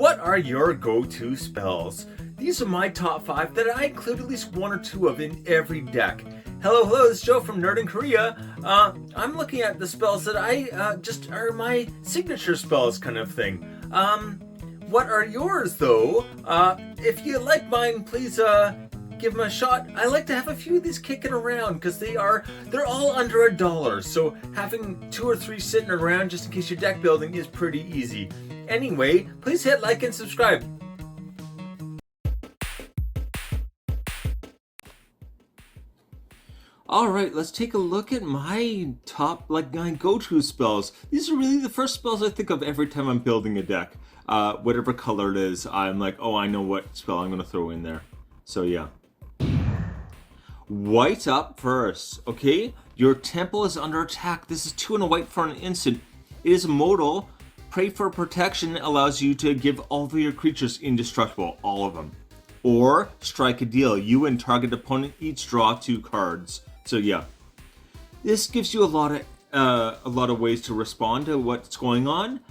What are your go-to spells? These are my top 5 that I include at least 1 or 2 of in every deck. Hello, this is Joe from Nerd in Korea. I'm looking at the spells that I just are my signature spells kind of thing. What are yours though? If you like mine, please give them a shot. I like to have a few of these kicking around because they're all under $1. So having 2 or 3 sitting around just in case you're deck building is pretty easy. Anyway, please hit like and subscribe. Alright, let's take a look at my top, my go-to spells. These are really the first spells I think of every time I'm building a deck. Whatever color it is, I'm like, oh, I know what spell I'm going to throw in there. So yeah. White up first, okay? Your temple is under attack. This is 2 and a white for an instant. It is a modal. Pray for protection allows you to give all of your creatures indestructible, all of them. Or strike a deal. You and target opponent each draw 2 cards. So yeah, this gives you a lot of ways to respond to what's going on.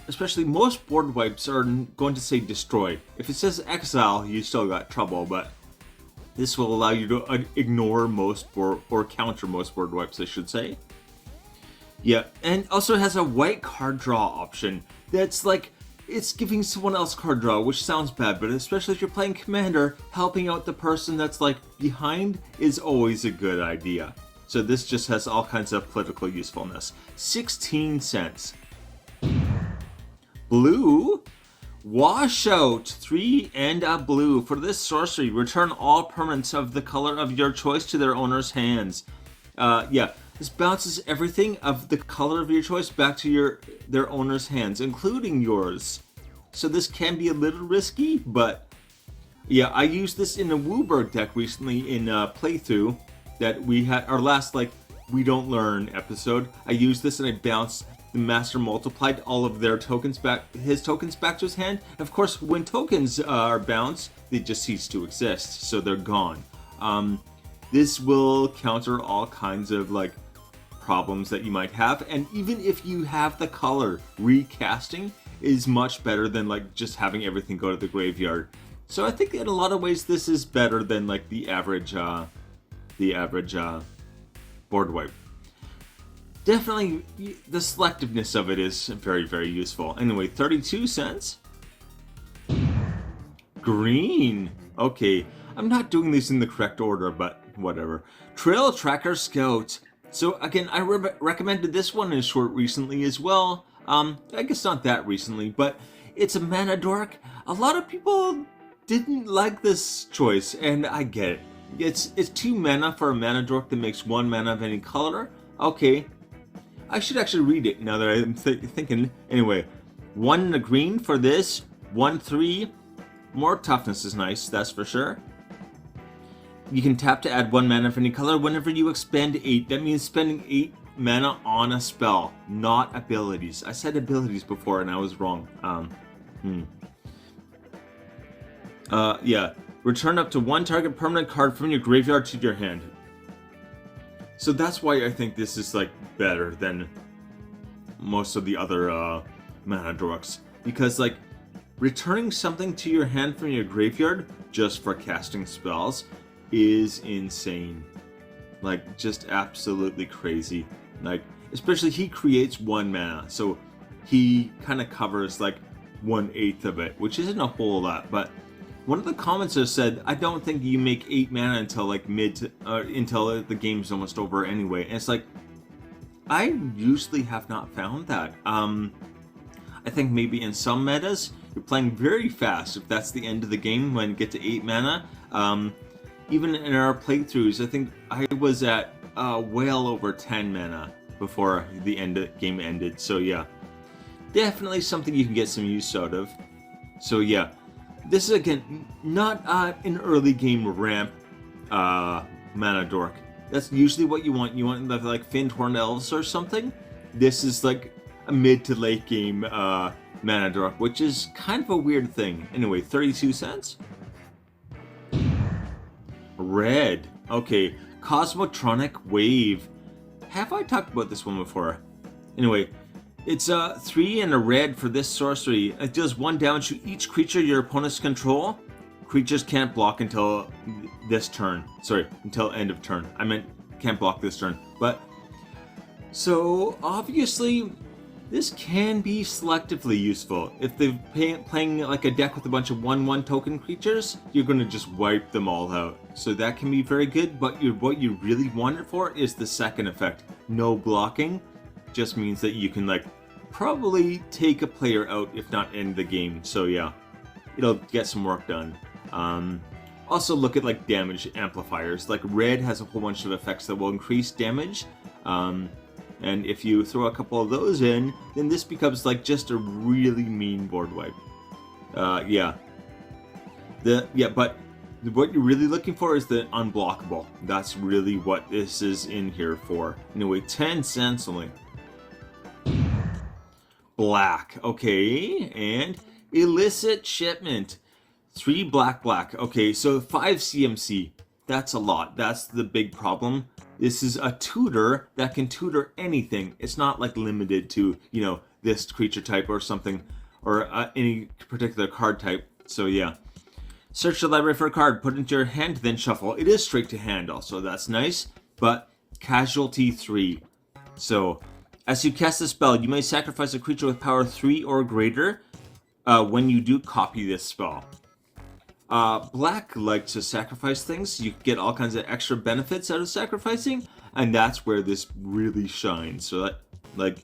Especially most board wipes are going to say destroy. If it says exile, you still got trouble, but this will allow you to ignore most or counter most board wipes, I should say. Yeah, and also it has a white card draw option. That's like, it's giving someone else card draw, which sounds bad, but especially if you're playing Commander, helping out the person that's like behind is always a good idea. So this just has all kinds of political usefulness. 16 cents. Blue, Washout, 3 and a blue. For this sorcery, return all permanents of the color of your choice to their owner's hands. Yeah, this bounces everything of the color of your choice back to their owner's hands, including yours. So this can be a little risky, but yeah, I used this in a Wooburg deck recently in a playthrough that we had, our last We Don't Learn episode. I used this and I bounced. The master multiplied all of their tokens back, his tokens back to his hand. Of course, when tokens are bounced, they just cease to exist, so they're gone. This will counter all kinds of problems that you might have, and even if you have the color, recasting is much better than just having everything go to the graveyard. So I think in a lot of ways this is better than the average board wipe. Definitely, the selectiveness of it is very, very useful. Anyway, 32 cents. Green. Okay, I'm not doing these in the correct order, but whatever. Trail Tracker Scout. So again, I recommended this one in short recently as well. I guess not that recently, but it's a mana dork. A lot of people didn't like this choice, and I get it. It's 2 mana for a mana dork that makes 1 mana of any color. Okay. I should actually read it now that I'm thinking. Anyway, 1 and a green for this. 1/3. More toughness is nice, that's for sure. You can tap to add 1 mana of any color whenever you expend 8. That means spending 8 mana on a spell, not abilities. I said abilities before and I was wrong. Yeah. Return up to 1 target permanent card from your graveyard to your hand. So that's why I think this is better than most of the other mana dorks, because returning something to your hand from your graveyard just for casting spells is insane. Just absolutely crazy. Especially he creates 1 mana, so he kind of covers 1/8 of it, which isn't a whole lot, but one of the commenters said, I don't think you make 8 mana until until the game's almost over anyway. And it's I usually have not found that. I think maybe in some metas, you're playing very fast if that's the end of the game when you get to 8 mana. Even in our playthroughs, I think I was at well over 10 mana before the game ended. So yeah, definitely something you can get some use out of. So yeah. This is, again, not an early game ramp mana dork. That's usually what you want. You want Fyndhorn Elves or something. This is a mid to late game mana dork, which is kind of a weird thing. Anyway, 32 cents. Red. Okay, Cosmotronic Wave. Have I talked about this one before? Anyway, It's 3 and a red for this sorcery. It deals 1 damage to each creature your opponents control. Creatures can't block until this turn. Sorry, until end of turn. I meant can't block this turn. But, so obviously, this can be selectively useful. If they're playing like a deck with a bunch of 1/1 token creatures, you're going to just wipe them all out. So that can be very good, but what you really want it for is the second effect. No blocking just means that you can like probably take a player out, if not end the game. So yeah, it'll get some work done. Also look at like damage amplifiers. Like red has a whole bunch of effects that will increase damage. And if you throw a couple of those in, then this becomes like just a really mean board wipe. Yeah. But what you're really looking for is the unblockable. That's really what this is in here for. Anyway, 10 cents only. Black. Okay, and illicit shipment. 3 black. Okay, so 5 CMC. That's a lot. That's the big problem. This is a tutor that can tutor anything. It's not like limited to, you know, this creature type or something, or any particular card type. So yeah. Search the library for a card, put it into your hand, then shuffle. It is straight to hand also, that's nice. But casualty 3. So, as you cast a spell, you may sacrifice a creature with power 3 or greater when you do copy this spell. Black likes to sacrifice things. You get all kinds of extra benefits out of sacrificing, and that's where this really shines. So that, like,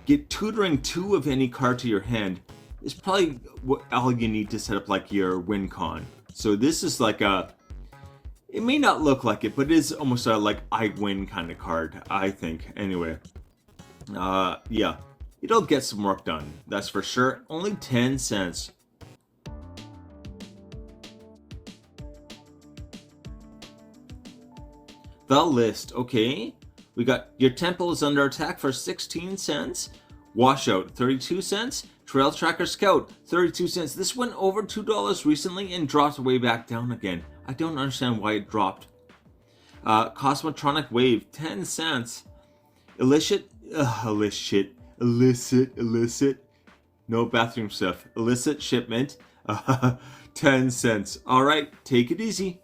get tutoring 2 of any card to your hand is probably all you need to set up like your win con. So this is like a, it may not look like it, but it is almost a like I win kind of card, I think. Anyway, yeah, it'll get some work done. That's for sure. Only 10 cents. The list, okay. We got your temple is under attack for 16 cents. Washout, 32 cents. Trail Tracker Scout, 32 cents. This went over $2 recently and dropped way back down again. I don't understand why it dropped. Cosmotronic Wave, 10 cents. Illicit. No bathroom stuff. Illicit shipment, 10 cents. All right, take it easy.